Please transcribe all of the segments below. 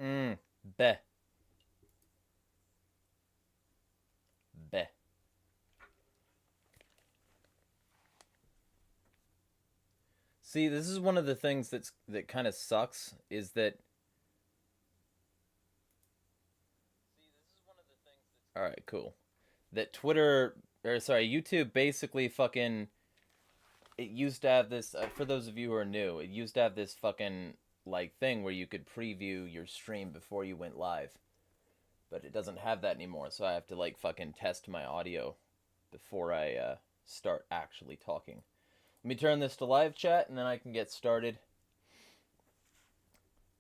Beh. Beh. See, this is one of the things that kind of sucks is that. All right, cool. That Twitter or sorry, YouTube basically fucking it used to have this for those of you who are new, it used to have this fucking like thing where you could preview your stream before you went live. But it doesn't have that anymore, so I have to like fucking test my audio before I start actually talking. Let me turn this to live chat and then I can get started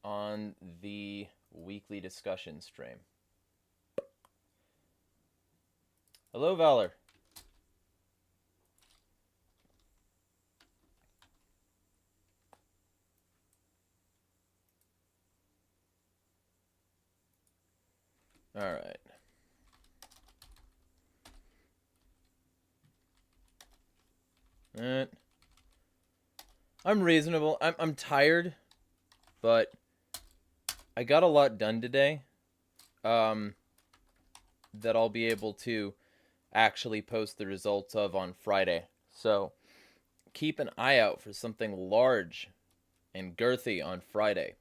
on the weekly discussion stream. Hello, Valor. All right. I'm reasonable. I'm tired, but I got a lot done today. That I'll be able to actually post the results of on Friday. So keep an eye out for something large and girthy on Friday.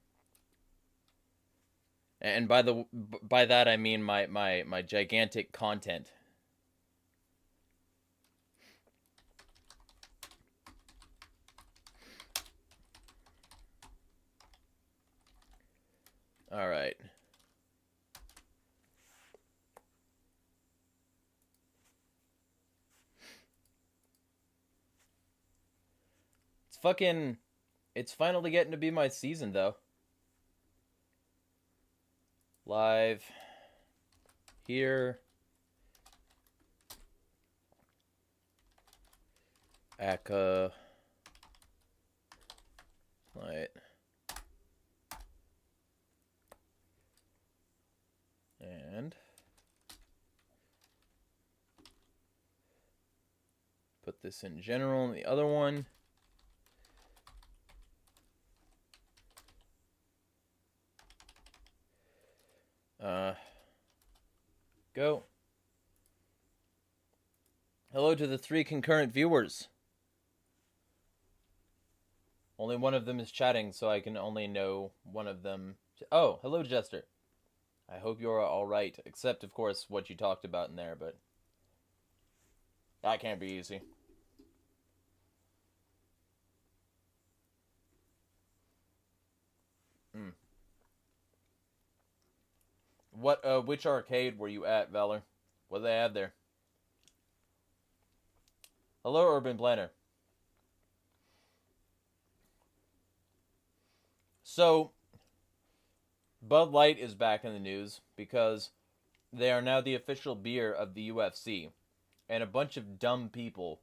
And by that I mean my gigantic content. All right. It's finally getting to be my season though. Live here Aka light and put this in general and the other one. Go. Hello to the 3 concurrent viewers. Only one of them is chatting, so I can only know one of them. Oh, hello, Jester. I hope you're alright, except, of course, what you talked about in there, but that can't be easy. Which arcade were you at, Valor? What do they have there? Hello, Urban Planner. So, Bud Light is back in the news because they are now the official beer of the UFC. And a bunch of dumb people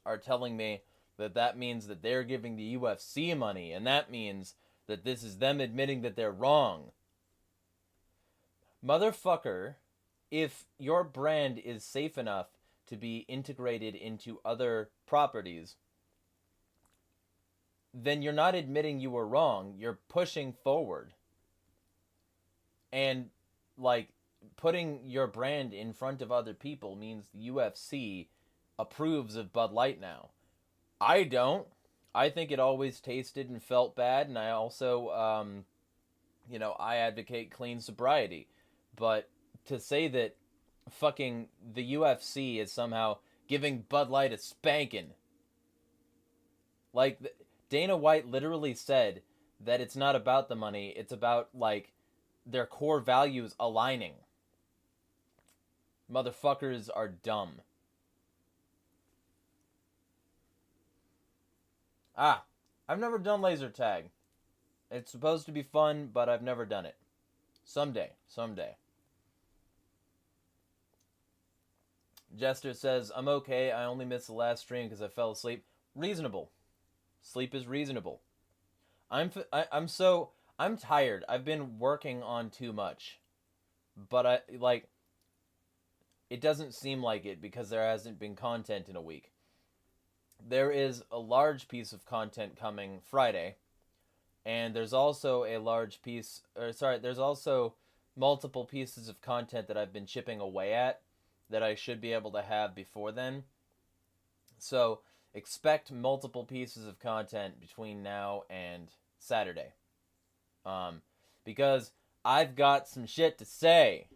are telling me that that means that they're giving the UFC money, and that means that this is them admitting that they're wrong. Motherfucker, if your brand is safe enough to be integrated into other properties, then you're not admitting you were wrong. You're pushing forward. And, like, putting your brand in front of other people means the UFC approves of Bud Light now. I don't. I think it always tasted and felt bad, and I also, I advocate clean sobriety. But to say that fucking the UFC is somehow giving Bud Light a spanking. Like, Dana White literally said that it's not about the money, it's about, like, their core values aligning. Motherfuckers are dumb. I've never done laser tag. It's supposed to be fun, but I've never done it. Someday. Jester says, I'm okay. I only missed the last stream because I fell asleep. Reasonable. Sleep is reasonable. I'm tired. I've been working on too much. But it doesn't seem like it because there hasn't been content in a week. There is a large piece of content coming Friday. And there's also a large piece, or sorry, there's also multiple pieces of content that I've been chipping away at that I should be able to have before then. So expect multiple pieces of content between now and Saturday. Um, because I've got some shit to say.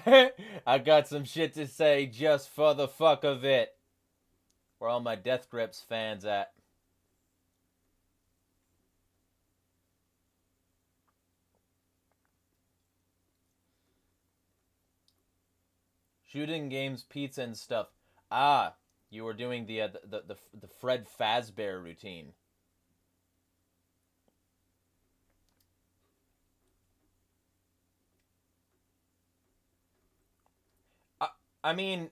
I got some shit to say just for the fuck of it. Where all my Death Grips fans at? Shooting games, pizza, and stuff. Ah, you were doing the Fred Fazbear routine. I, I mean,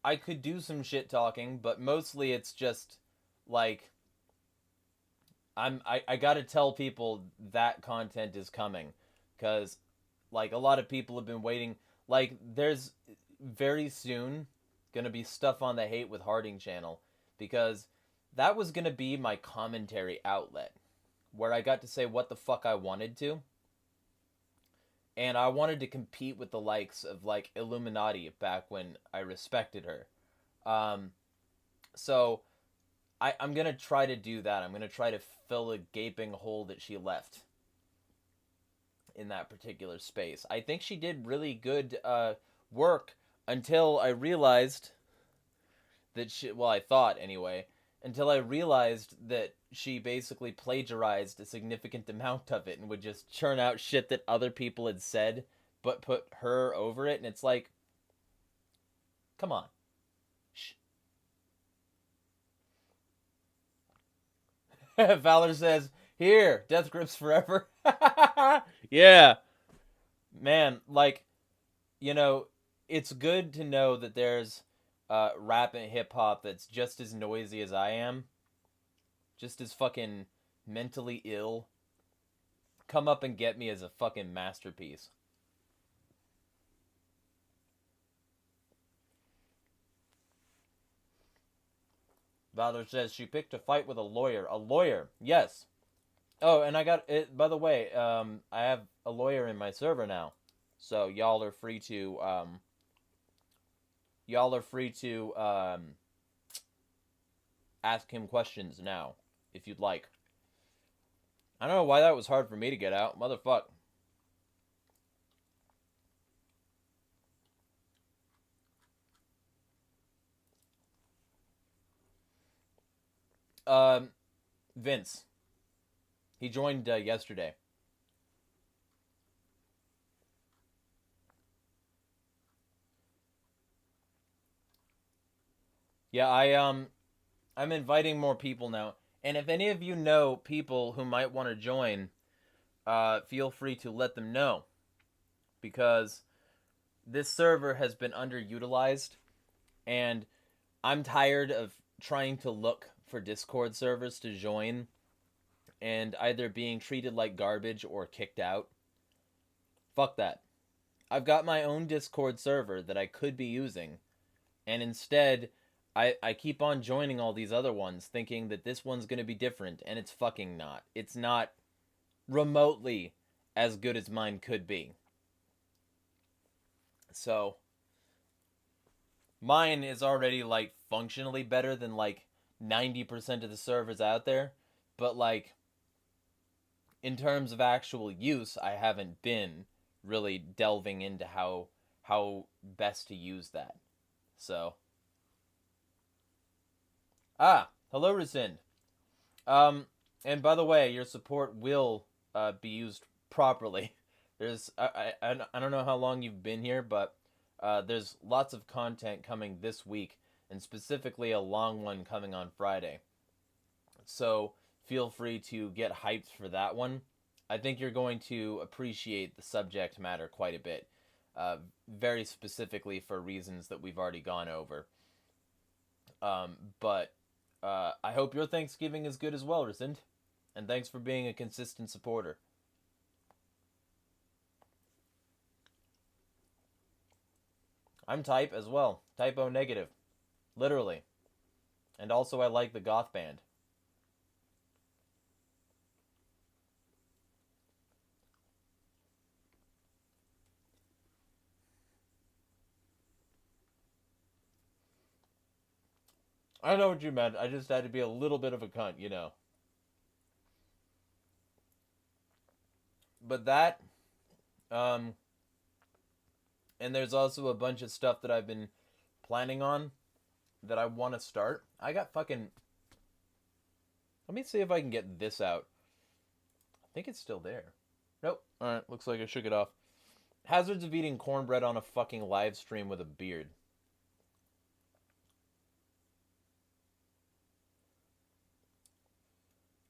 I could do some shit talking, but mostly it's just like I gotta tell people that content is coming, because like a lot of people have been waiting. Like there's very soon gonna be stuff on the Hate with Harding channel, because that was gonna be my commentary outlet where I got to say what the fuck I wanted to, and I wanted to compete with the likes of like Illuminati back when I respected her. Um, so I'm gonna try to do that. I'm gonna try to fill a gaping hole that she left in that particular space. I think she did really good work until I realized that she, well, I thought anyway, until I realized that she basically plagiarized a significant amount of it and would just churn out shit that other people had said, but put her over it. And it's like, come on. Shh. Valor says, here, death grips forever. Yeah. Man, like, you know, it's good to know that there's rap and hip hop that's just as noisy as I am, just as fucking mentally ill. Come up and get me as a fucking masterpiece. Valor says she picked a fight with a lawyer. A lawyer, yes. Oh, and I got it. By the way, I have a lawyer in my server now, so y'all are free to ask him questions now if you'd like. I don't know why that was hard for me to get out, motherfuck. Um, Vince. He joined yesterday. Yeah, I'm inviting more people now. And if any of you know people who might want to join, feel free to let them know, because this server has been underutilized, and I'm tired of trying to look for Discord servers to join and either being treated like garbage or kicked out. Fuck that. I've got my own Discord server that I could be using, and instead I keep on joining all these other ones thinking that this one's going to be different, and it's fucking not. It's not remotely as good as mine could be. So mine is already like functionally better than like 90% of the servers out there, but like in terms of actual use, I haven't been really delving into how best to use that. So hello Rescind. Um, and by the way, your support will be used properly. There's I don't know how long you've been here, but there's lots of content coming this week, and specifically a long one coming on Friday. So feel free to get hyped for that one. I think you're going to appreciate the subject matter quite a bit, very specifically for reasons that we've already gone over. But I hope your Thanksgiving is good as well, Rescind. And thanks for being a consistent supporter. I'm type as well. Typo negative. Literally. And also I like the goth band. I know what you meant. I just had to be a little bit of a cunt, you know. But that, um, and there's also a bunch of stuff that I've been planning on that I want to start. I got fucking. Let me see if I can get this out. I think it's still there. Nope. Alright, looks like I shook it off. Hazards of eating cornbread on a fucking live stream with a beard.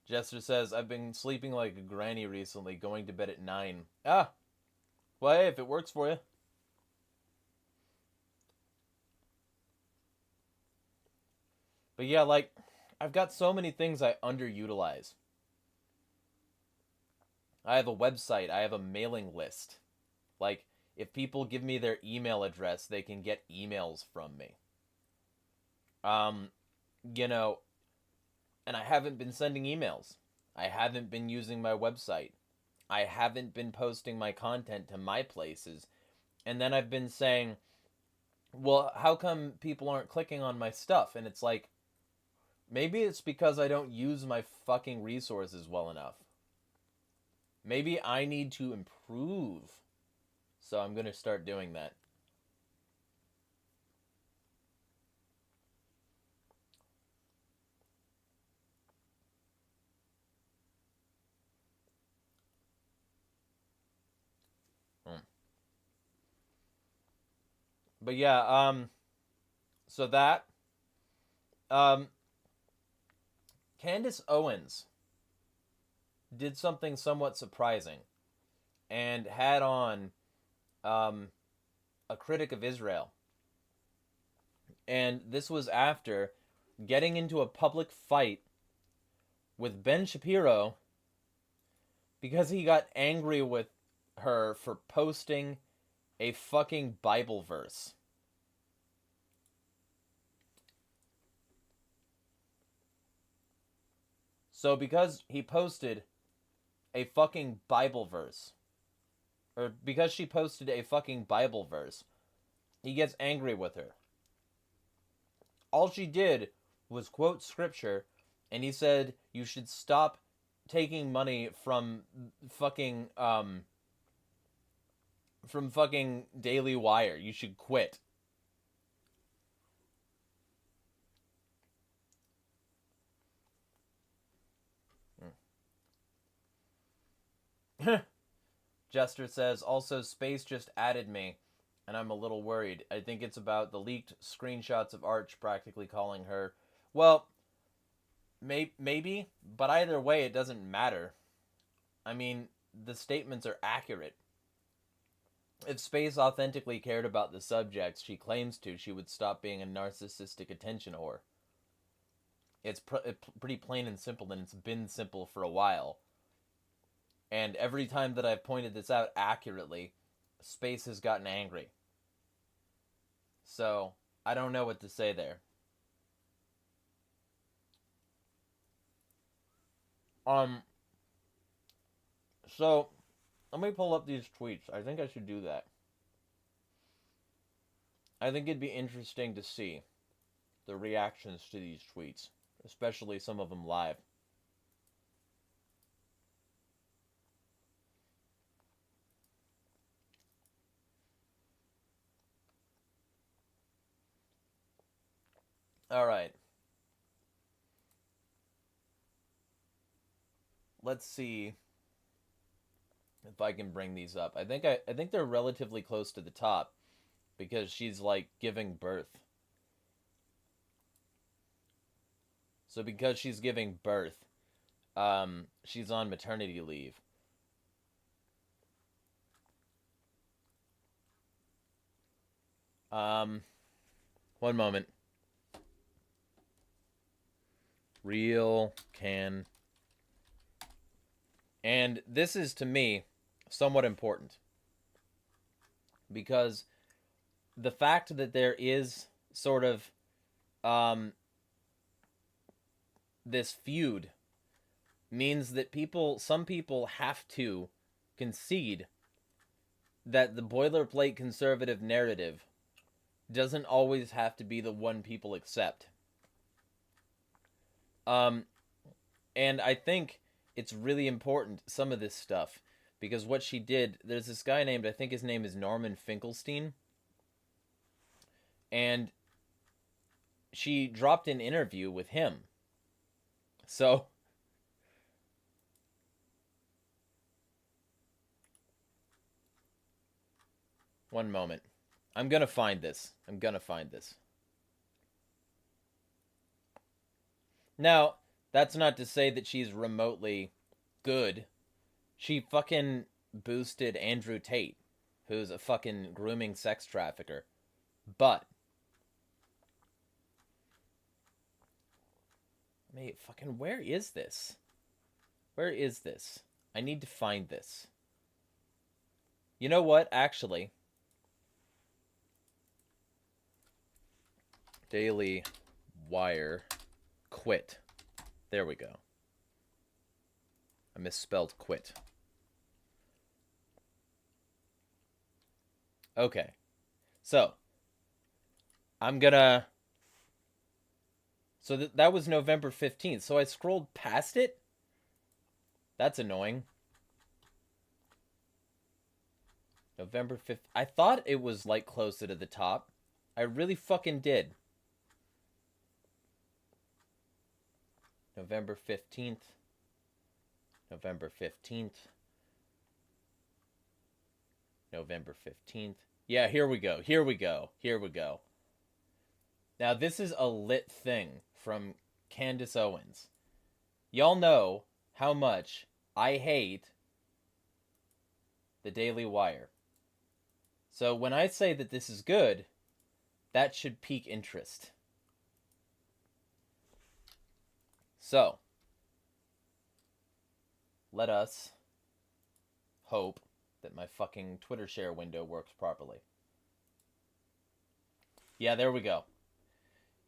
Jester says, I've been sleeping like a granny recently, going to bed at 9. Ah! Well, hey, if it works for you. But yeah, like, I've got so many things I underutilize. I have a website. I have a mailing list. Like, if people give me their email address, they can get emails from me. You know, and I haven't been sending emails. I haven't been using my website. I haven't been posting my content to my places. And then I've been saying, well, how come people aren't clicking on my stuff? And it's like, maybe it's because I don't use my fucking resources well enough. Maybe I need to improve. So I'm going to start doing that. But yeah, so that, Candace Owens did something somewhat surprising and had on, a critic of Israel. And this was after getting into a public fight with Ben Shapiro because he got angry with her for posting a fucking Bible verse. So because he posted a fucking Bible verse, or because she posted a fucking Bible verse, he gets angry with her. All she did was quote scripture, and he said you should stop taking money from fucking Daily Wire. You should quit. Jester says, also, Space just added me, and I'm a little worried. I think it's about the leaked screenshots of Arch practically calling her. Well, maybe, but either way, it doesn't matter. I mean, the statements are accurate. If Space authentically cared about the subjects she claims to, she would stop being a narcissistic attention whore. It's pretty plain and simple, and it's been simple for a while. And every time that I've pointed this out accurately, Space has gotten angry. So, I don't know what to say there. So, let me pull up these tweets. I think I should do that. I think it'd be interesting to see the reactions to these tweets, especially some of them live. All right. Let's see if I can bring these up. I think they're relatively close to the top because she's like giving birth. So because she's giving birth, she's on maternity leave. One moment. Real can. And this is, to me, somewhat important. Because the fact that there is sort of this feud means that some people have to concede that the boilerplate conservative narrative doesn't always have to be the one people accept. And I think it's really important, some of this stuff, because what she did, there's this guy named, I think his name is Norman Finkelstein, and she dropped an interview with him. So, one moment. I'm gonna find this. Now, that's not to say that she's remotely good. She fucking boosted Andrew Tate, who's a fucking grooming sex trafficker. But, fucking, where is this? Where is this? I need to find this. You know what, actually? Daily Wire quit. There we go. I misspelled quit. Okay. So, I'm gonna... So that was November 15th. So I scrolled past it? That's annoying. November 5th. I thought it was, like, closer to the top. I really fucking did. November 15th. November 15th. November 15th. Yeah, here we go. Here we go. Here we go. Now, this is a lit thing from Candace Owens. Y'all know how much I hate the Daily Wire. So when I say that this is good, that should pique interest. So, let us hope that my fucking Twitter share window works properly. Yeah, there we go.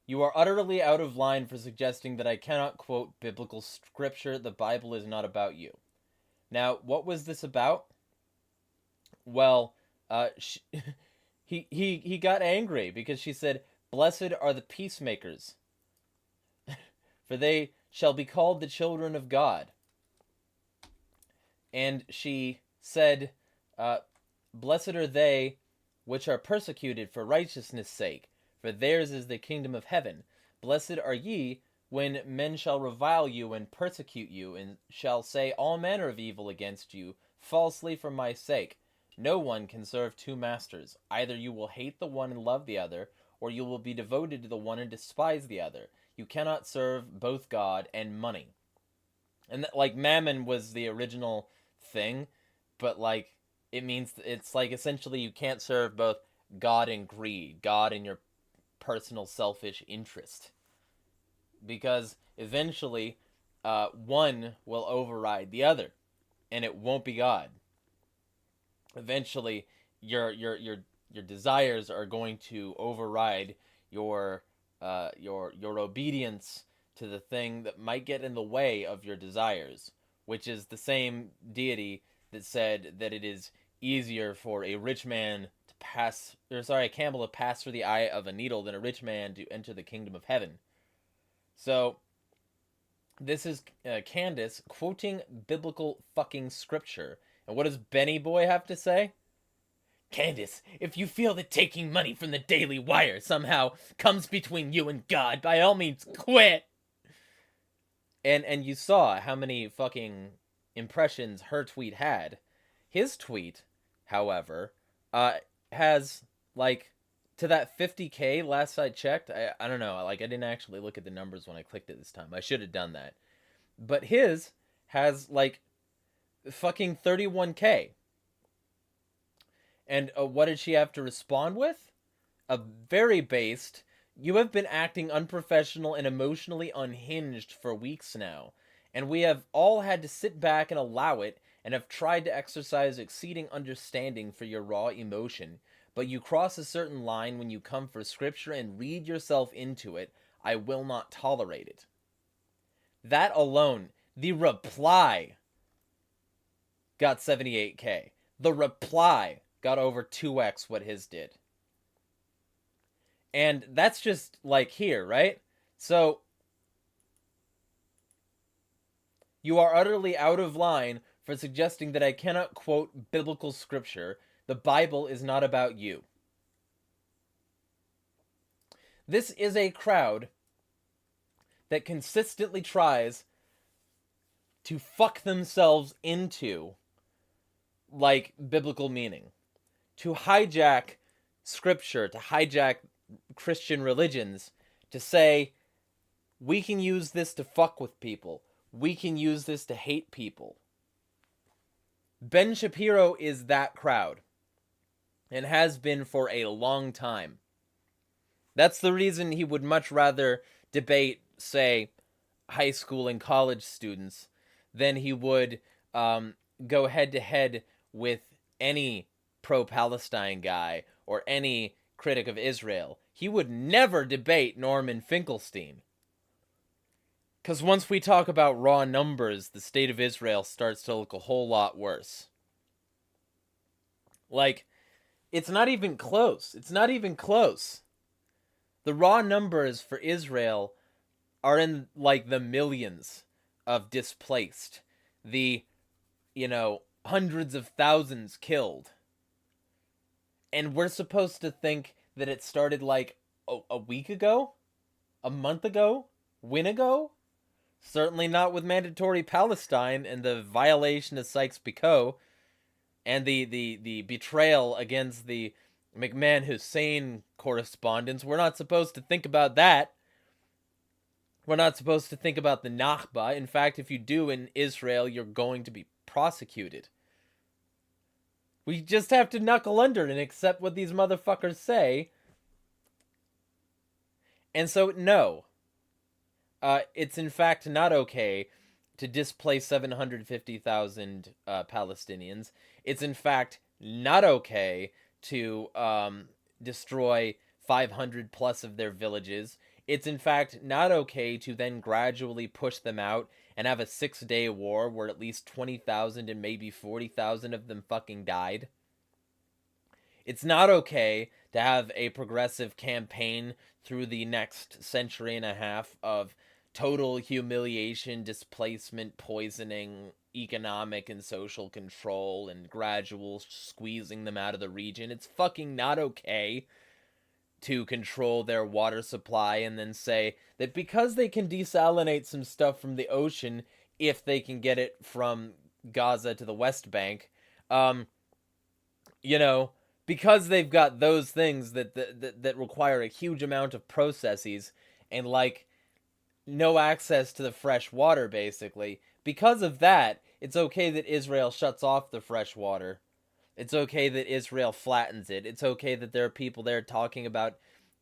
You are utterly out of line for suggesting that I cannot quote biblical scripture. The Bible is not about you. Now, what was this about? Well, he got angry because she said, "Blessed are the peacemakers, for they shall be called the children of God." And she said, "Blessed are they which are persecuted for righteousness' sake, for theirs is the kingdom of heaven. Blessed are ye when men shall revile you and persecute you, and shall say all manner of evil against you, falsely for my sake. No one can serve two masters. Either you will hate the one and love the other, or you will be devoted to the one and despise the other. You cannot serve both God and money." And like, mammon was the original thing, but like, it means, it's like, essentially you can't serve both God and greed, God and your personal selfish interest, because eventually one will override the other, and it won't be God. Eventually your desires are going to override your obedience to the thing that might get in the way of your desires, which is the same deity that said that it is easier for a rich man to pass, or sorry, a camel to pass through the eye of a needle than a rich man to enter the kingdom of heaven. So, this is Candace quoting biblical fucking scripture. And what does Benny Boy have to say? "Candace, if you feel that taking money from the Daily Wire somehow comes between you and God, by all means quit." And you saw how many fucking impressions her tweet had. His tweet, however, has, like, to that 50K last I checked. I don't know, like, I didn't actually look at the numbers when I clicked it this time. I should have done that. But his has, like, fucking 31K. And what did she have to respond with? A very based, "You have been acting unprofessional and emotionally unhinged for weeks now, and we have all had to sit back and allow it, and have tried to exercise exceeding understanding for your raw emotion. But you cross a certain line when you come for scripture and read yourself into it. I will not tolerate it." That alone, the reply got 78K. The reply got over 2x what his did. And that's just, like, here, right? So, You are utterly out of line for suggesting that I cannot quote biblical scripture. The Bible is not about you. This is a crowd that consistently tries to fuck themselves into, like, biblical meaning. To hijack scripture, to hijack Christian religions, to say, we can use this to fuck with people. We can use this to hate people. Ben Shapiro is that crowd, and has been for a long time. That's the reason he would much rather debate, say, high school and college students than he would go head-to-head with any pro-Palestine guy or any critic of Israel. He would never debate Norman Finkelstein. Because once we talk about raw numbers, the state of Israel starts to look a whole lot worse. Like, it's not even close. It's not even close. The raw numbers for Israel are in, like, the millions of displaced. The, hundreds of thousands killed. And we're supposed to think that it started, like, a week ago? A month ago? When ago? Certainly not with mandatory Palestine and the violation of Sykes-Picot and the betrayal against the McMahon-Hussein correspondence. We're not supposed to think about that. We're not supposed to think about the Nakba. In fact, if you do in Israel, you're going to be prosecuted. We just have to knuckle under and accept what these motherfuckers say. And so, no. It's in fact not okay to displace 750,000 Palestinians. It's in fact not okay to destroy 500 plus of their villages. It's in fact not okay to then gradually push them out and have a 6-day war where at least 20,000 and maybe 40,000 of them fucking died. It's not okay to have a progressive campaign through the next century and a half of total humiliation, displacement, poisoning, economic and social control, and gradual squeezing them out of the region. It's fucking not okay to control their water supply and then say that because they can desalinate some stuff from the ocean, if they can get it from Gaza to the West Bank, because they've got those things that require a huge amount of processes and, like, no access to the fresh water, basically. Because of that, it's okay that Israel shuts off the fresh water. It's okay that Israel flattens it. It's okay that there are people there talking about,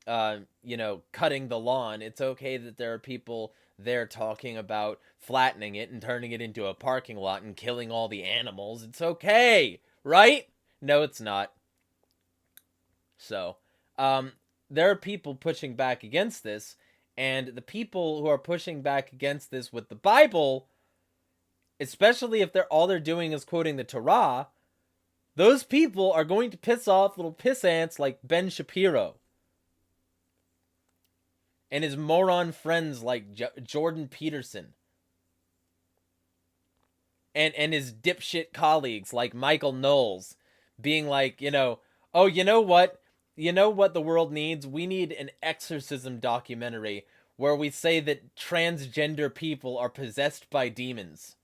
cutting the lawn. It's okay that there are people there talking about flattening it and turning it into a parking lot and killing all the animals. It's okay, right? No, it's not. So, there are people pushing back against this, and the people who are pushing back against this with the Bible, especially if all they're doing is quoting the Torah, those people are going to piss off little piss ants like Ben Shapiro and his moron friends like Jordan Peterson and his dipshit colleagues like Michael Knowles being like, oh, you know what? You know what the world needs? We need an exorcism documentary where we say that transgender people are possessed by demons.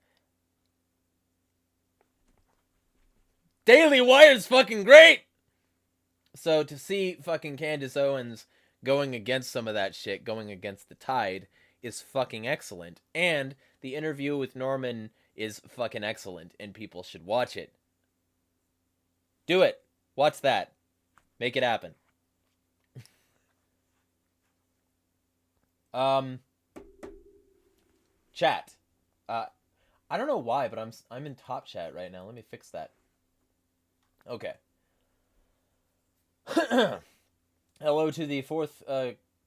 Daily Wire's fucking great! So to see fucking Candace Owens going against some of that shit, going against the tide, is fucking excellent. And the interview with Norman is fucking excellent, and people should watch it. Do it. Watch that. Make it happen. Chat. I don't know why, but I'm in top chat right now. Let me fix that. Okay. Hello to the fourth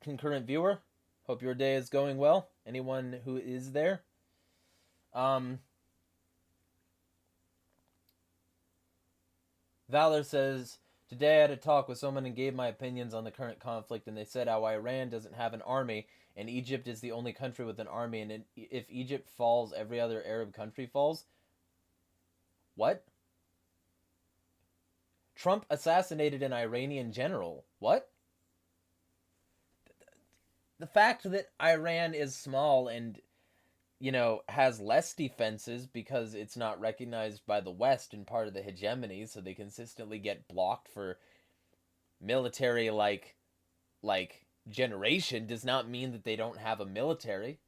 concurrent viewer. Hope your day is going well. Anyone who is there. Valor says, today I had a talk with someone and gave my opinions on the current conflict, and they said how Iran doesn't have an army and Egypt is the only country with an army, and if Egypt falls, every other Arab country falls. What? Trump assassinated an Iranian general. What? The fact that Iran is small and, has less defenses because it's not recognized by the West and part of the hegemony, so they consistently get blocked for military, like generation, does not mean that they don't have a military.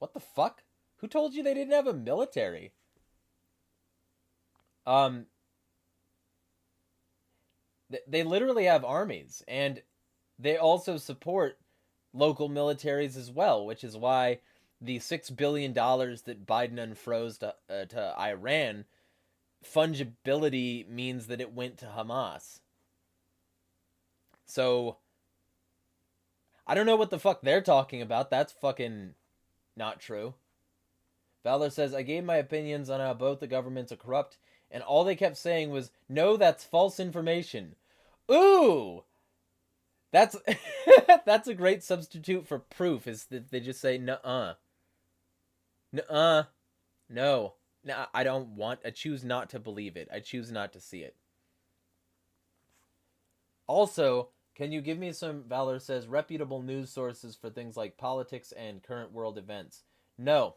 What the fuck? Who told you they didn't have a military? They literally have armies, and they also support local militaries as well, which is why the $6 billion that Biden unfroze to Iran, fungibility means that it went to Hamas. So, I don't know what the fuck they're talking about. That's fucking not true. Valor says, I gave my opinions on how both the governments are corrupt, and all they kept saying was, no, that's false information. Ooh! That's that's a great substitute for proof, is that they just say, nuh-uh. Nuh-uh. No. No, I choose not to believe it. I choose not to see it. Also, can you give me some, Valor says, reputable news sources for things like politics and current world events? No.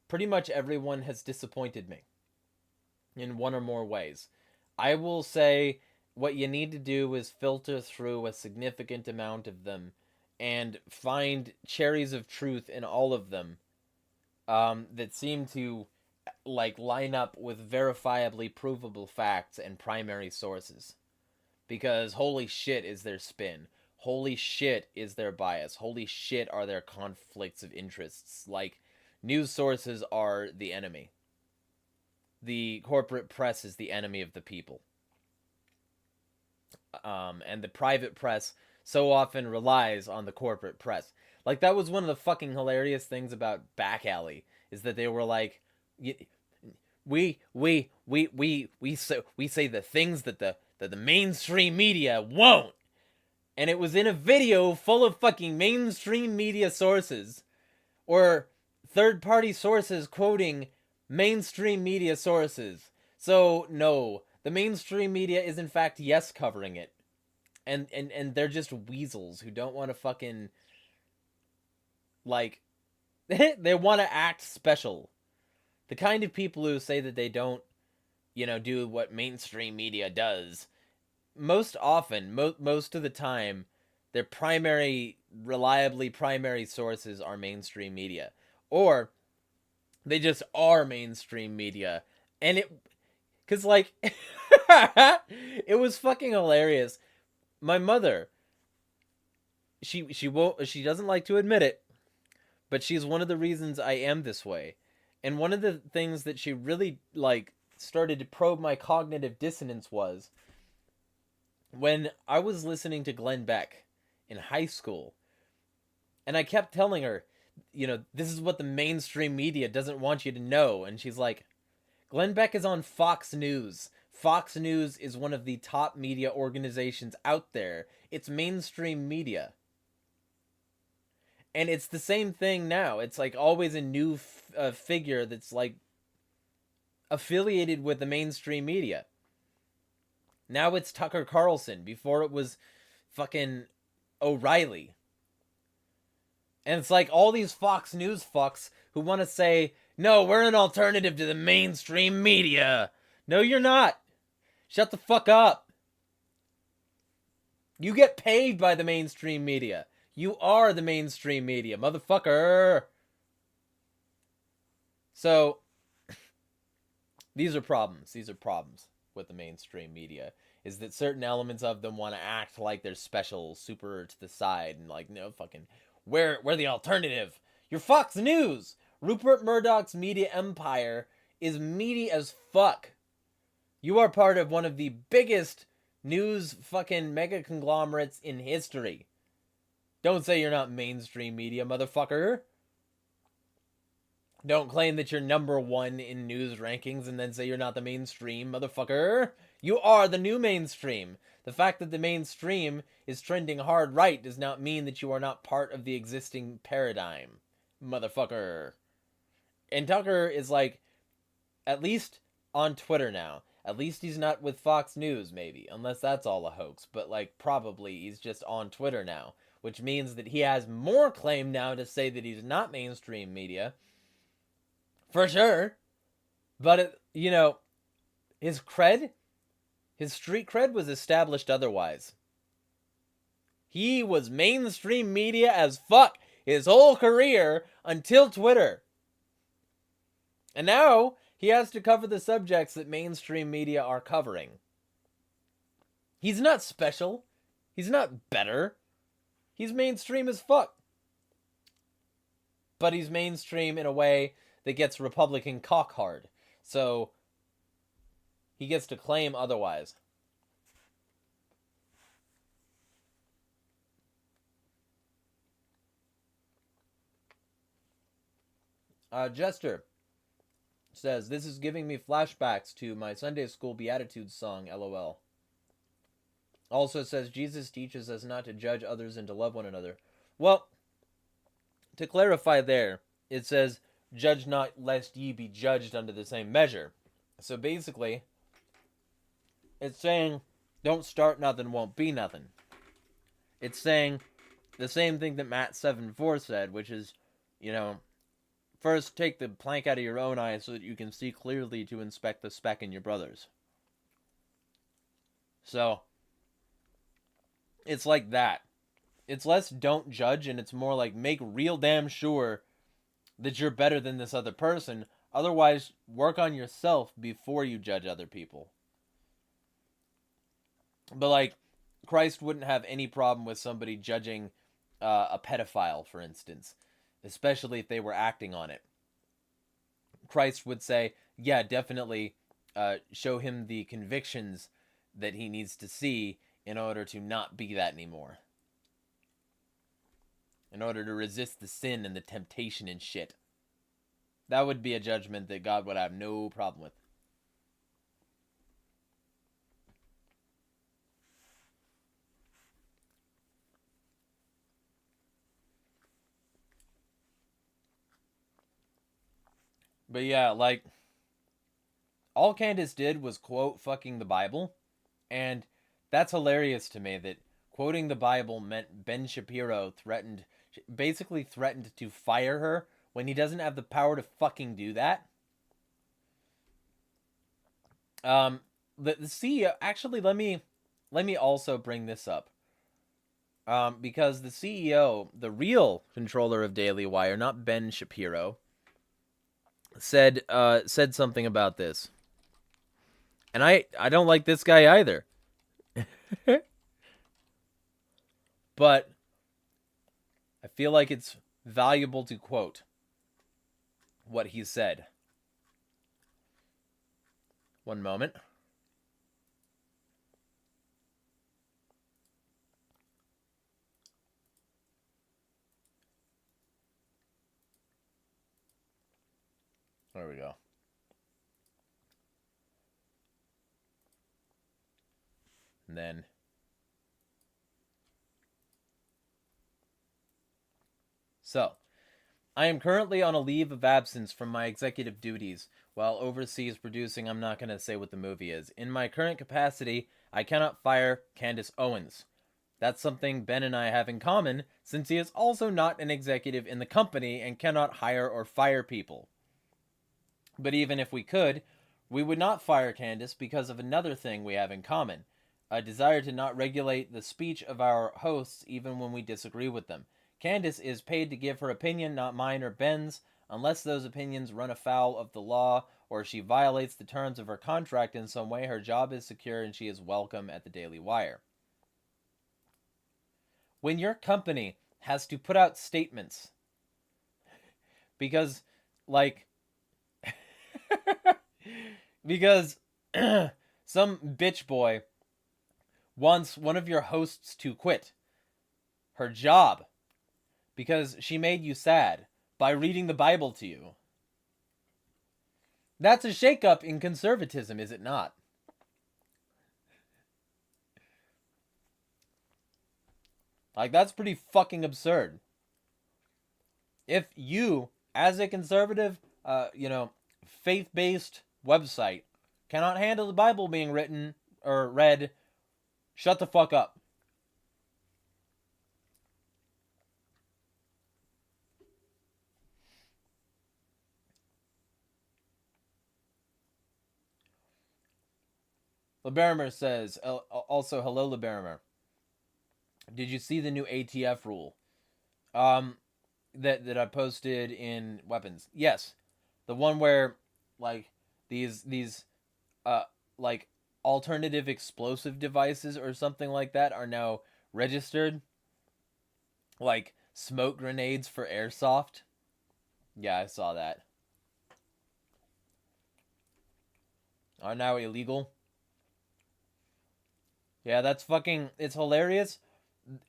Pretty much everyone has disappointed me in one or more ways. I will say what you need to do is filter through a significant amount of them and find cherries of truth in all of them that seem to line up with verifiably provable facts and primary sources. Because holy shit is their spin. Holy shit is their bias. Holy shit are their conflicts of interests. News sources are the enemy. The corporate press is the enemy of the people. And the private press so often relies on the corporate press. That was one of the fucking hilarious things about Back Alley, is that they were like, we say the things that the mainstream media won't. And it was in a video full of fucking mainstream media sources, or third-party sources quoting mainstream media sources. So, no, the mainstream media is in fact yes covering it. And they're just weasels who don't want to fucking, they want to act special. The kind of people who say that they don't, do what mainstream media does, most often, most of the time, their reliably primary sources are mainstream media. Or they just are mainstream media. And because it was fucking hilarious. My mother, she doesn't like to admit it, but she's one of the reasons I am this way. And one of the things that she really started to probe my cognitive dissonance was when I was listening to Glenn Beck in high school, and I kept telling her, this is what the mainstream media doesn't want you to know. And she's like, Glenn Beck is on Fox News. Fox News is one of the top media organizations out there. It's mainstream media. And it's the same thing now. It's always a new figure that's affiliated with the mainstream media. Now it's Tucker Carlson. Before it was fucking O'Reilly. And it's all these Fox News fucks who want to say, no, we're an alternative to the mainstream media. No, you're not. Shut the fuck up. You get paid by the mainstream media. You are the mainstream media, motherfucker. So, these are problems. These are problems with the mainstream media. Is that certain elements of them want to act like they're special, super to the side, and no, fucking, we're the alternative. You're Fox News. Rupert Murdoch's media empire is meaty as fuck. You are part of one of the biggest news fucking mega conglomerates in history. Don't say you're not mainstream media, motherfucker. Don't claim that you're number one in news rankings and then say you're not the mainstream, motherfucker. You are the new mainstream. The fact that the mainstream is trending hard right does not mean that you are not part of the existing paradigm, motherfucker. And Tucker is like, at least on Twitter now. At least he's not with Fox News, maybe, unless that's all a hoax. But, like, probably he's just on Twitter now, which means that he has more claim now to say that he's not mainstream media. For sure. But, his cred, his street cred was established otherwise. He was mainstream media as fuck his whole career until Twitter. And now he has to cover the subjects that mainstream media are covering. He's not special. He's not better. He's mainstream as fuck. But he's mainstream in a way that gets Republican cock hard. So he gets to claim otherwise. Jester says, this is giving me flashbacks to my Sunday school Beatitudes song, LOL. Also says, Jesus teaches us not to judge others and to love one another. Well, to clarify there, it says, judge not lest ye be judged unto the same measure. So basically, it's saying, don't start nothing, won't be nothing. It's saying the same thing that Matt 7.4 said, which is, first, take the plank out of your own eye so that you can see clearly to inspect the speck in your brother's. So, it's like that. It's less don't judge, and it's more like make real damn sure that you're better than this other person. Otherwise, work on yourself before you judge other people. But, like, Christ wouldn't have any problem with somebody judging a pedophile, for instance. Especially if they were acting on it. Christ would say, yeah, definitely show him the convictions that he needs to see in order to not be that anymore. In order to resist the sin and the temptation and shit. That would be a judgment that God would have no problem with. But yeah, like, all Candace did was quote fucking the Bible, and that's hilarious to me that quoting the Bible meant Ben Shapiro basically threatened to fire her when he doesn't have the power to fucking do that. The CEO, actually, let me also bring this up. Because the CEO, the real controller of Daily Wire, not Ben Shapiro, said something about this. And I don't like this guy either. But I feel like it's valuable to quote what he said. One moment. There we go. And then so, I am currently on a leave of absence from my executive duties while overseas producing, I'm not going to say what the movie is. In my current capacity, I cannot fire Candace Owens. That's something Ben and I have in common, since he is also not an executive in the company and cannot hire or fire people. But even if we could, we would not fire Candace because of another thing we have in common. A desire to not regulate the speech of our hosts even when we disagree with them. Candace is paid to give her opinion, not mine or Ben's, unless those opinions run afoul of the law or she violates the terms of her contract in some way. Her job is secure and she is welcome at the Daily Wire. When your company has to put out statements because, like, because some bitch boy wants one of your hosts to quit her job because she made you sad by reading the Bible to you. That's a shakeup in conservatism, is it not? Like, that's pretty fucking absurd. If you, as a conservative, faith-based website, cannot handle the Bible being written or read, shut the fuck up. Liberimer says, also, hello, Liberimer. Did you see the new ATF rule? That I posted in weapons. Yes. The one where, like, these like, alternative explosive devices or something like that are now registered. Like, smoke grenades for airsoft. Yeah, I saw that. Are now illegal. Yeah, that's fucking... It's hilarious.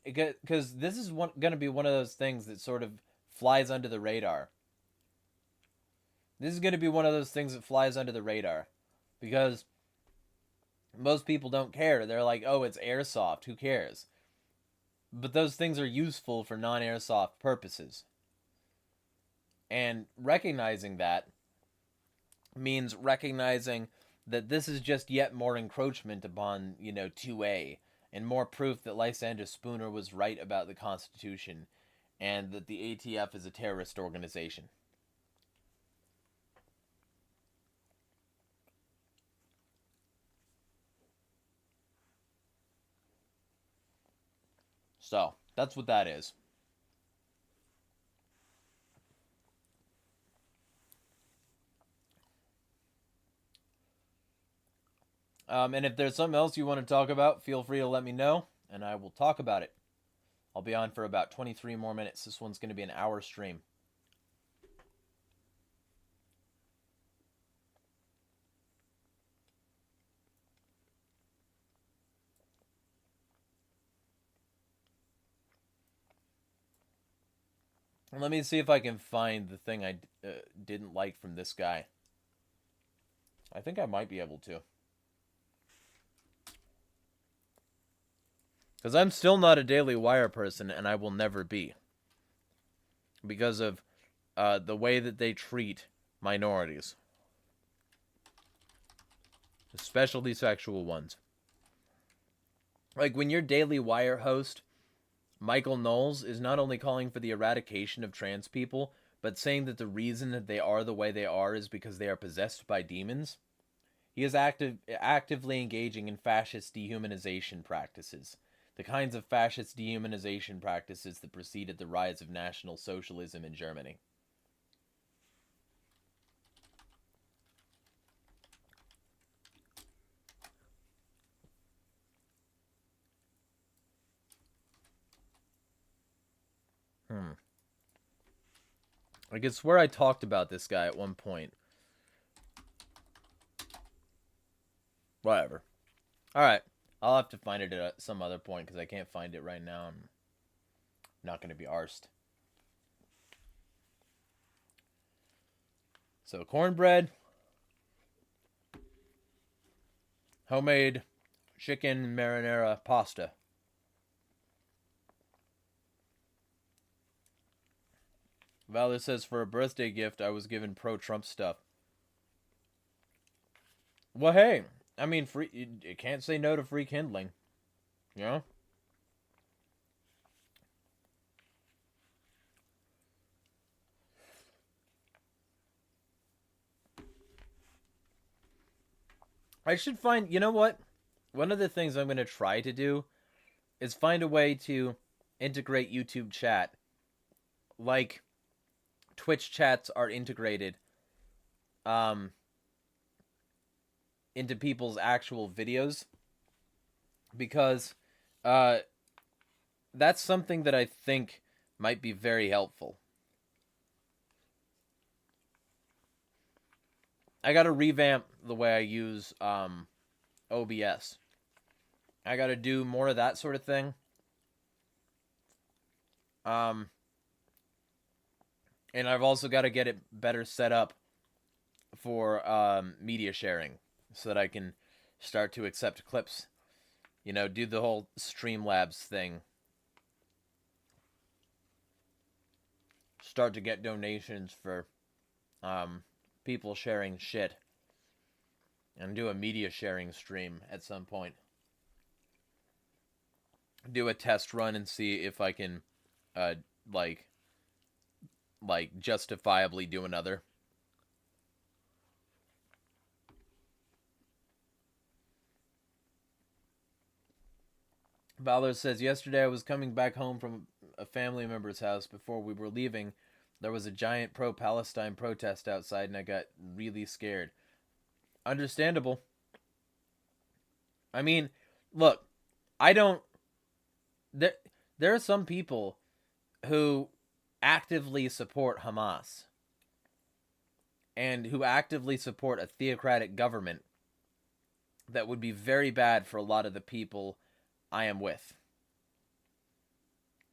Because this is going to be one of those things that sort of flies under the radar. This is going to be one of those things that flies under the radar. Because most people don't care. They're like, oh, it's airsoft. Who cares? But those things are useful for non-airsoft purposes. And recognizing that means recognizing that this is just yet more encroachment upon, 2A, and more proof that Lysander Spooner was right about the Constitution, and that the ATF is a terrorist organization. So, that's what that is. And if there's something else you want to talk about, feel free to let me know, and I will talk about it. I'll be on for about 23 more minutes. This one's going to be an hour stream. And let me see if I can find the thing I didn't like from this guy. I think I might be able to. Because I'm still not a Daily Wire person, and I will never be. Because of the way that they treat minorities. Especially sexual ones. Like, when your Daily Wire host, Michael Knowles, is not only calling for the eradication of trans people, but saying that the reason that they are the way they are is because they are possessed by demons, he is actively engaging in fascist dehumanization practices. The kinds of fascist dehumanization practices that preceded the rise of National Socialism in Germany. I could swear I talked about this guy at one point. Whatever. Alright. I'll have to find it at some other point because I can't find it right now. I'm not going to be arsed. So, cornbread. Homemade chicken marinara pasta. Valor says, for a birthday gift, I was given pro-Trump stuff. Well, hey, I mean, you can't say no to free kindling. You know? I should find, you know what? One of the things I'm going to try to do is find a way to integrate YouTube chat like Twitch chats are integrated into people's actual videos, because that's something that I think might be very helpful. I gotta revamp the way I use OBS. I gotta do more of that sort of thing. And I've also got to get it better set up for media sharing so that I can start to accept clips. You know, do the whole Streamlabs thing. start to get donations for people sharing shit and do a media sharing stream at some point. Do a test run and see if I can like justifiably do another. Valor says, yesterday I was coming back home from a family member's house. Before we were leaving, there was a giant pro-Palestine protest outside and I got really scared. Understandable. I mean, look, I don't... There are some people who actively support Hamas and who actively support a theocratic government that would be very bad for a lot of the people I am with.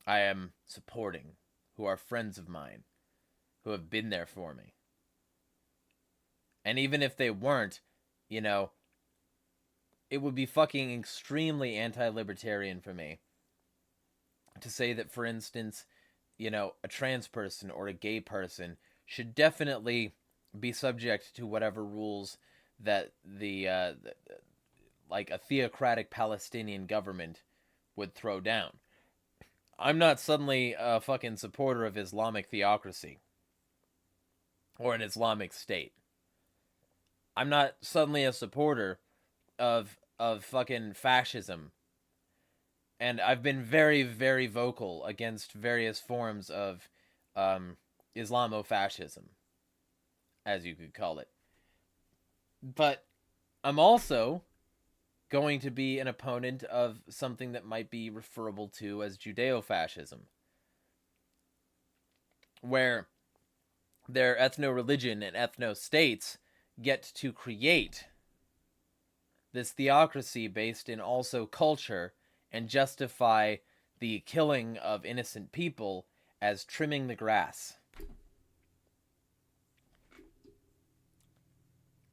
I am supporting, who are friends of mine, who have been there for me. And even if they weren't, you know, it would be fucking extremely anti-libertarian for me to say that, for instance, you know, a trans person or a gay person should definitely be subject to whatever rules that like a theocratic Palestinian government would throw down. I'm not suddenly a fucking supporter of Islamic theocracy or an Islamic state. I'm not suddenly a supporter of fucking fascism. And I've been very, very vocal against various forms of Islamofascism, as you could call it. But I'm also going to be an opponent of something that might be referable to as Judeo-fascism, where their ethno-religion and ethno-states get to create this theocracy based in also culture and justify the killing of innocent people as trimming the grass.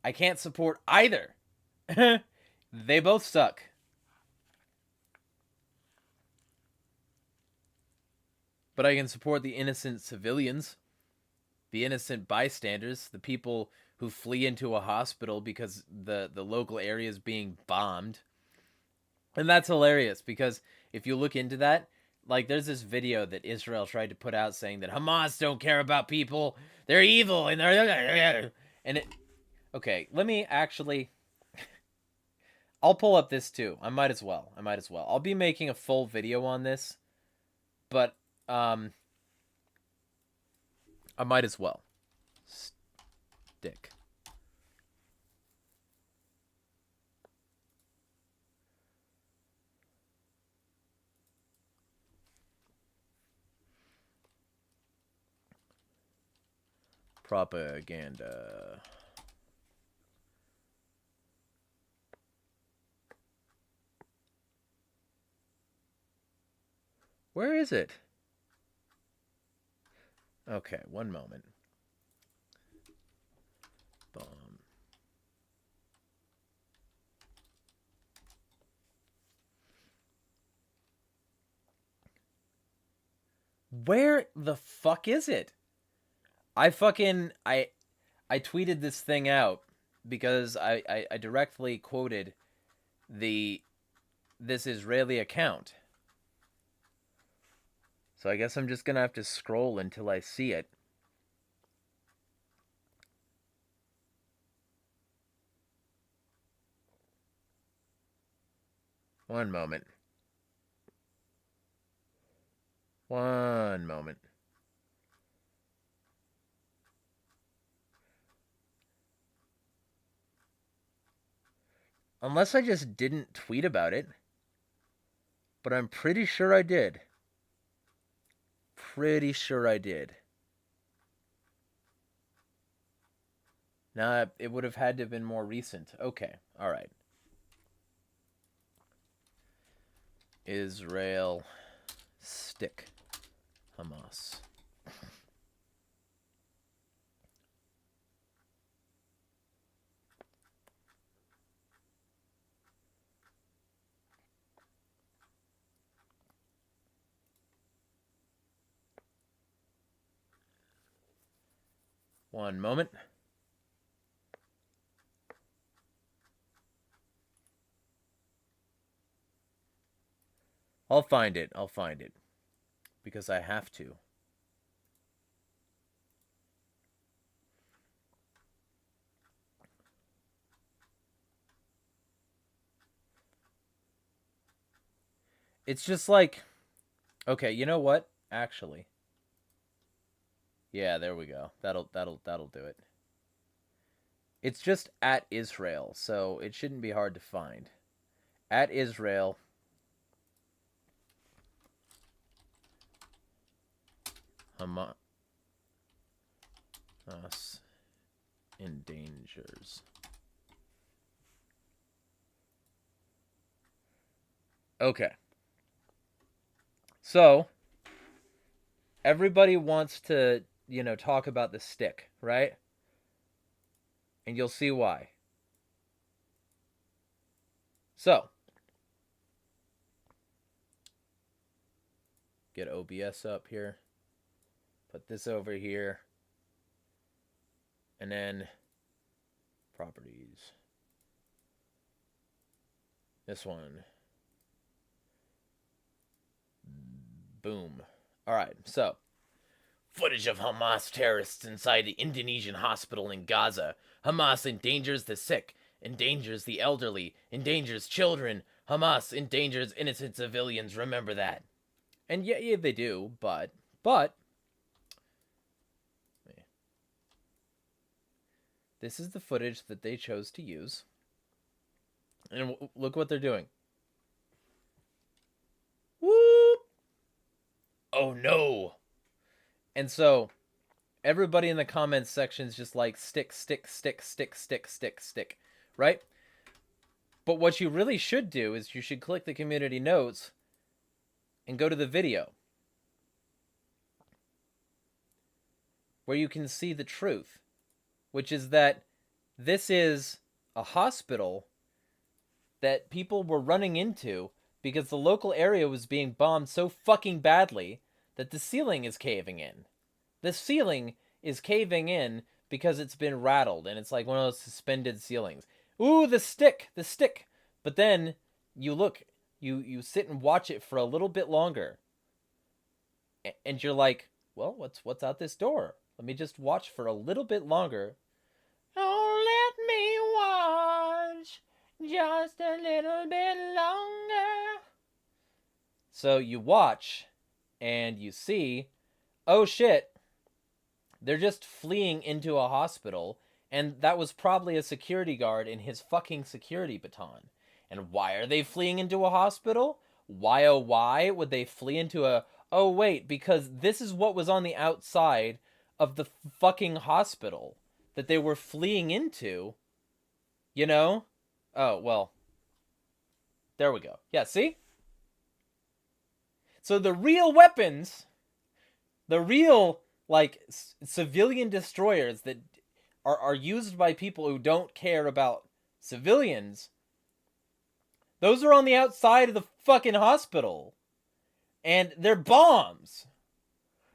I can't support either. They both suck. But I can support the innocent civilians, the innocent bystanders, the people who flee into a hospital because the local area is being bombed. And that's hilarious, because if you look into that, like, there's this video that Israel tried to put out saying that Hamas don't care about people, they're evil, and they're... And it... Okay, let me actually... I'll pull up this too. I might as well. I'll be making a full video on this, but I might as well. Stick. Propaganda. Where is it? Okay, one moment. Bomb. Where the fuck is it? I tweeted this thing out because I directly quoted this Israeli account. So I guess I'm just gonna have to scroll until I see it. One moment. Unless I just didn't tweet about it. But I'm pretty sure I did. Nah, it would have had to have been more recent. Okay, alright. Israel stick Hamas. One moment. I'll find it. I'll find it. Because I have to. It's just like, okay, you know what? Actually, yeah, there we go. That'll do it. It's just at Israel, so it shouldn't be hard to find. At Israel. Hamas endangers. Okay. So, everybody wants to, talk about the stick, right? And you'll see why. So, get OBS up here. Put this over here. And then properties. This one. Boom. All right, so footage of Hamas terrorists inside the Indonesian hospital in Gaza. Hamas endangers the sick, endangers the elderly, endangers children. Hamas endangers innocent civilians. Remember that. And yeah, they do, but this is the footage that they chose to use. And look what they're doing. Whoop! Oh no! And so, everybody in the comments section is just like, stick, right? But what you really should do is you should click the community notes and go to the video, where you can see the truth, which is that this is a hospital that people were running into because the local area was being bombed so fucking badly that the ceiling is caving in. The ceiling is caving in because it's been rattled, and it's like one of those suspended ceilings. Ooh, the stick! But then you look, you sit and watch it for a little bit longer, and you're like, well, what's out this door? Let me just watch for a little bit longer. Oh, let me watch just a little bit longer. So you watch, and you see, oh shit, they're just fleeing into a hospital, and that was probably a security guard in his fucking security baton. And why are they fleeing into a hospital? Why, oh why would they flee into a... Oh wait, because this is what was on the outside of the fucking hospital that they were fleeing into, you know? Oh, well. There we go. Yeah, see? So the real weapons, the real, like, civilian destroyers that are used by people who don't care about civilians, those are on the outside of the fucking hospital. And they're bombs.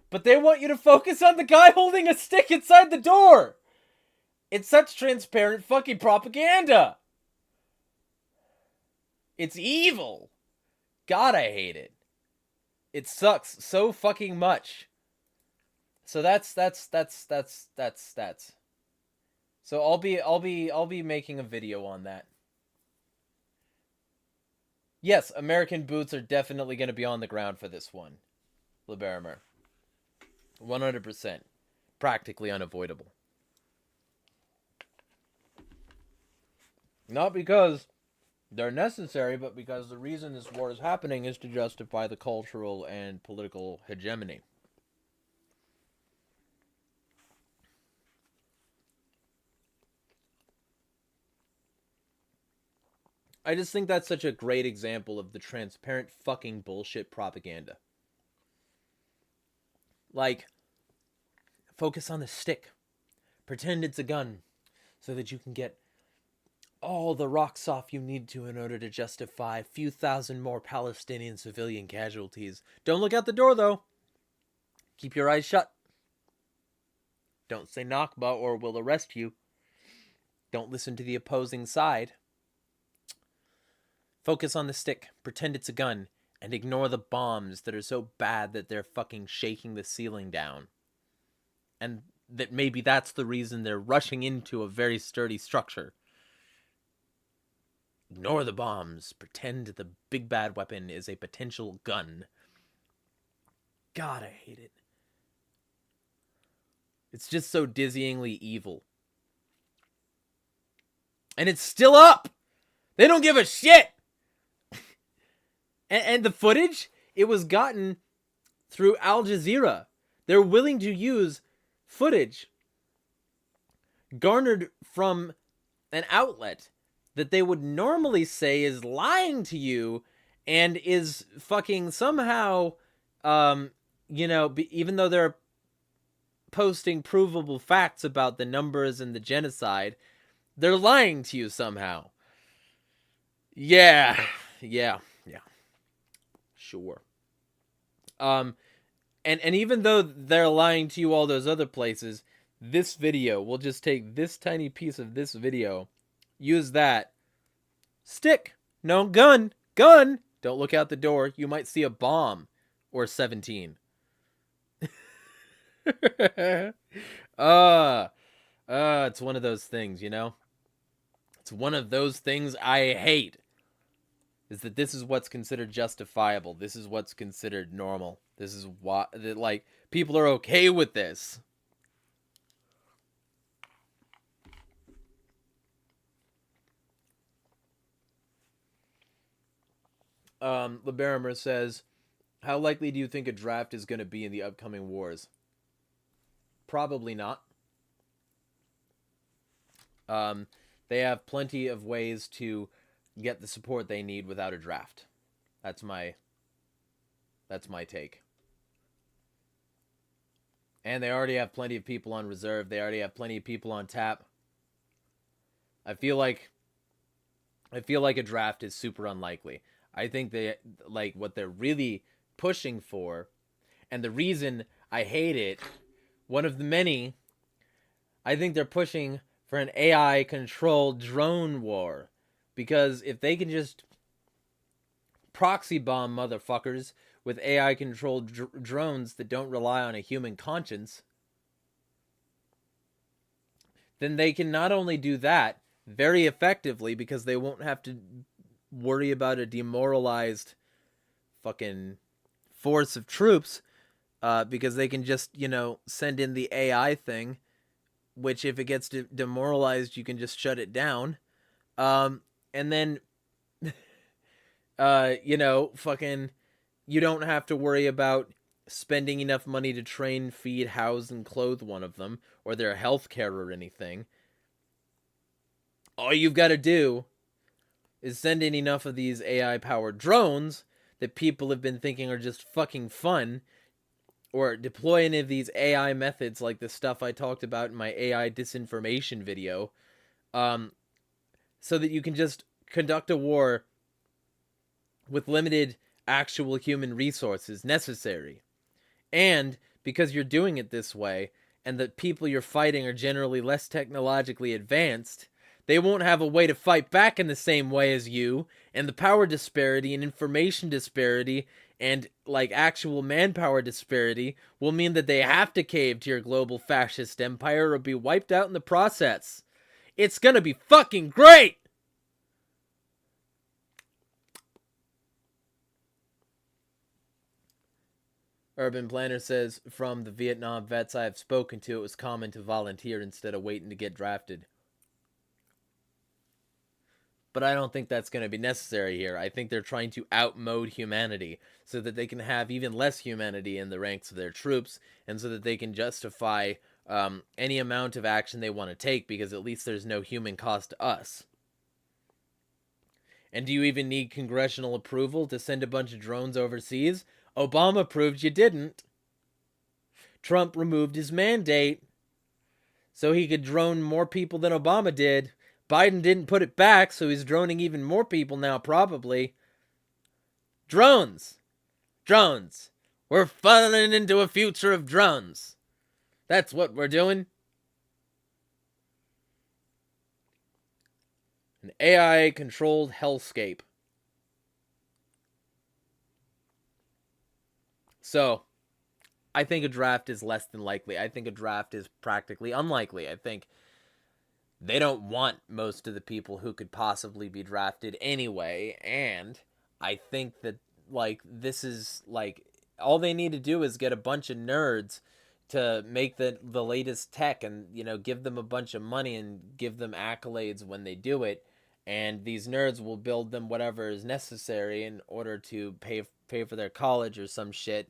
But they want you to focus on the guy holding a stick inside the door. It's such transparent fucking propaganda. It's evil. God, I hate it. It sucks so fucking much. So that's. So I'll be making a video on that. Yes, American boots are definitely going to be on the ground for this one. LeBarimer. 100%. Practically unavoidable. Not because they're necessary, but because the reason this war is happening is to justify the cultural and political hegemony. I just think that's such a great example of the transparent fucking bullshit propaganda. Like, focus on the stick. Pretend it's a gun so that you can get all the rocks off you need to in order to justify a few thousand more Palestinian civilian casualties. Don't look out the door, though. Keep your eyes shut. Don't say Nakba or we'll arrest you. Don't listen to the opposing side. Focus on the stick, pretend it's a gun, and ignore the bombs that are so bad that they're fucking shaking the ceiling down. And that maybe that's the reason they're rushing into a very sturdy structure. Ignore the bombs. Pretend the big bad weapon is a potential gun. God, I hate it. It's just so dizzyingly evil. And it's still up! They don't give a shit! and the footage, it was gotten through Al Jazeera. They're willing to use footage garnered from an outlet that they would normally say is lying to you and is fucking somehow, even though they're posting provable facts about the numbers and the genocide, they're lying to you somehow. Yeah. Sure. And even though they're lying to you all those other places, this video, we'll just take this tiny piece of this video, use that. Stick. No, gun. Gun. Don't look out the door. You might see a bomb. Or 17. It's one of those things, you know? It's one of those things I hate. Is that this is what's considered justifiable. This is what's considered normal. This is what, like, people are okay with this. LeBarimer says, how likely do you think a draft is going to be in the upcoming wars? Probably not. They have plenty of ways to get the support they need without a draft. That's my take. And they already have plenty of people on reserve. They already have plenty of people on tap. I feel like a draft is super unlikely. I think what they're really pushing for, and the reason I hate it, one of the many, I think they're pushing for an AI-controlled drone war. Because if they can just proxy bomb motherfuckers with AI-controlled drones that don't rely on a human conscience, then they can not only do that very effectively because they won't have to worry about a demoralized fucking force of troops, because they can just, send in the AI thing, which if it gets demoralized, you can just shut it down. And then, fucking, you don't have to worry about spending enough money to train, feed, house, and clothe one of them, or their health care or anything. All you've got to do is send in enough of these AI-powered drones that people have been thinking are just fucking fun, or deploy any of these AI methods like the stuff I talked about in my AI disinformation video, so that you can just conduct a war with limited actual human resources necessary. And because you're doing it this way, and the people you're fighting are generally less technologically advanced, they won't have a way to fight back in the same way as you, and the power disparity and information disparity and, actual manpower disparity will mean that they have to cave to your global fascist empire or be wiped out in the process. It's gonna be fucking great! Urban Planner says, from the Vietnam vets I have spoken to, it was common to volunteer instead of waiting to get drafted. But I don't think that's going to be necessary here. I think they're trying to outmode humanity so that they can have even less humanity in the ranks of their troops, and so that they can justify any amount of action they want to take, because at least there's no human cost to us. And do you even need congressional approval to send a bunch of drones overseas? Obama proved you didn't. Trump removed his mandate so he could drone more people than Obama did. Biden didn't put it back, so he's droning even more people now, probably. Drones. Drones. We're funneling into a future of drones. That's what we're doing. An AI-controlled hellscape. So, I think a draft is less than likely. I think a draft is practically unlikely. I think they don't want most of the people who could possibly be drafted anyway, and I think that, like, this is, like, all they need to do is get a bunch of nerds to make the latest tech and, you know, give them a bunch of money and give them accolades when they do it, and these nerds will build them whatever is necessary in order to pay for their college or some shit.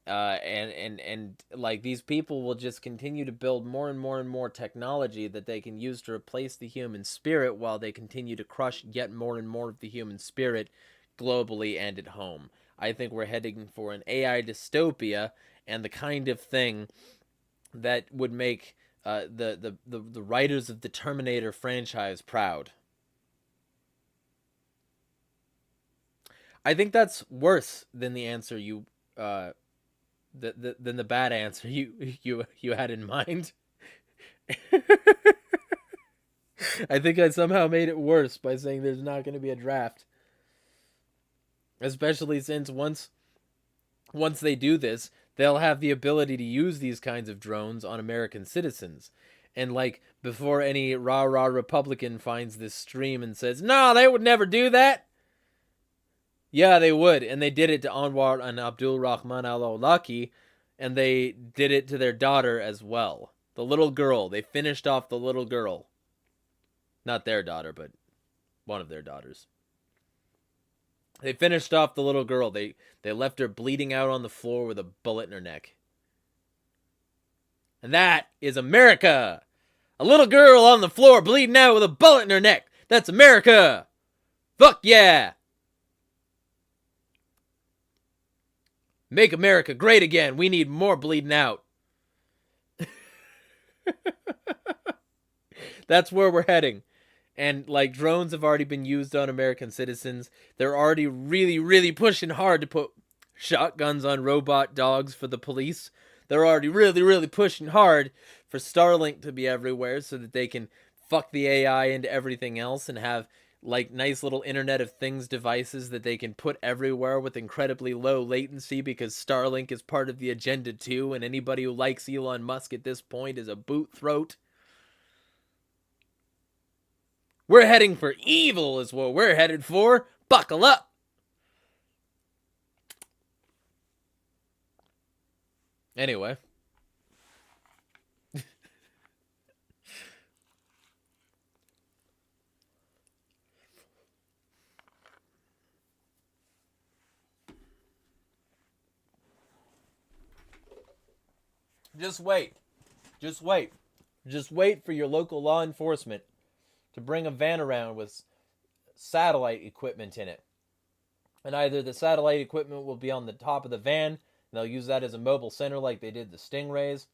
And like, these people will just continue to build more and more and more technology that they can use to replace the human spirit, while they continue to crush yet more and more of the human spirit globally and at home. I think we're heading for an AI dystopia, and the kind of thing that would make the writers of the Terminator franchise proud. I think that's worse than the answer you than the bad answer you had in mind. I think I somehow made it worse by saying there's not going to be a draft. Especially since once they do this, they'll have the ability to use these kinds of drones on American citizens. And, like, before any rah-rah Republican finds this stream and says, "No, they would never do that." Yeah, they would. And they did it to Anwar and Abdul Rahman al-Awlaki, and they did it to their daughter as well. The little girl. They finished off the little girl. Not their daughter, but one of their daughters. They finished off the little girl. They left her bleeding out on the floor with a bullet in her neck. And that is America! A little girl on the floor bleeding out with a bullet in her neck. That's America! Fuck yeah! Make America great again. We need more bleeding out. That's where we're heading. And, like, drones have already been used on American citizens. They're already really, really pushing hard to put shotguns on robot dogs for the police. They're already really, really pushing hard for Starlink to be everywhere so that they can fuck the AI into everything else and have, like, nice little Internet of Things devices that they can put everywhere with incredibly low latency, because Starlink is part of the agenda too, and anybody who likes Elon Musk at this point is a boot throat. We're heading for evil is what we're headed for. Buckle up. Anyway. Just wait. Just wait. Just wait for your local law enforcement to bring a van around with satellite equipment in it. And either the satellite equipment will be on the top of the van, and they'll use that as a mobile center like they did the Stingrays,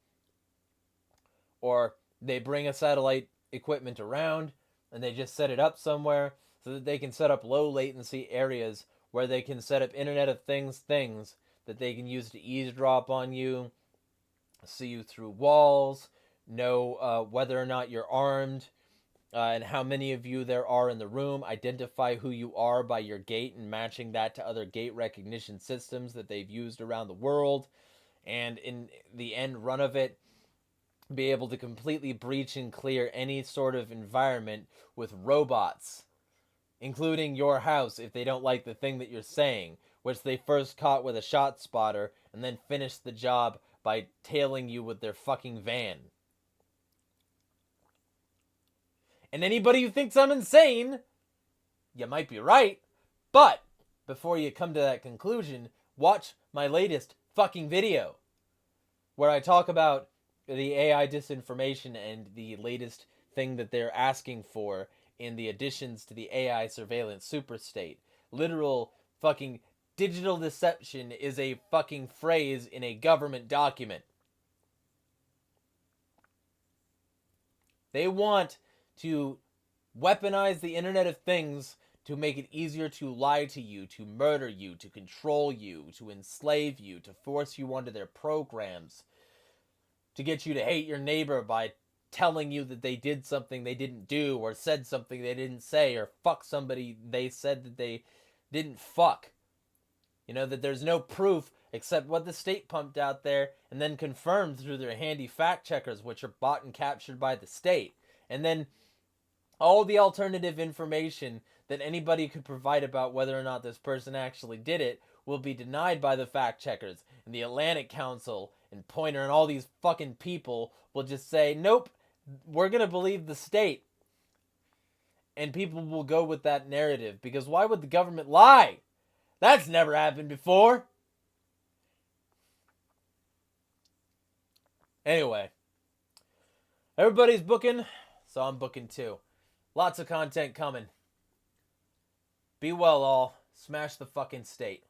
or they bring a satellite equipment around and they just set it up somewhere so that they can set up low latency areas where they can set up Internet of Things that they can use to eavesdrop on you, see you through walls, know whether or not you're armed, and how many of you there are in the room, identify who you are by your gait and matching that to other gait recognition systems that they've used around the world, and in the end run of it, be able to completely breach and clear any sort of environment with robots, including your house if they don't like the thing that you're saying, which they first caught with a shot spotter and then finished the job by tailing you with their fucking van. And anybody who thinks I'm insane, you might be right. But before you come to that conclusion, watch my latest fucking video where I talk about the AI disinformation and the latest thing that they're asking for in the additions to the AI surveillance superstate. Literal fucking digital deception is a fucking phrase in a government document. They want to weaponize the Internet of Things to make it easier to lie to you, to murder you, to control you, to enslave you, to force you onto their programs, to get you to hate your neighbor by telling you that they did something they didn't do, or said something they didn't say, or fuck somebody they said that they didn't fuck. You know, that there's no proof except what the state pumped out there and then confirmed through their handy fact checkers, which are bought and captured by the state. And then all the alternative information that anybody could provide about whether or not this person actually did it will be denied by the fact checkers. And the Atlantic Council and Pointer and all these fucking people will just say, nope, we're going to believe the state. And people will go with that narrative, because why would the government lie? That's never happened before. Anyway, everybody's booking, so I'm booking too. Lots of content coming. Be well, all. Smash the fucking state.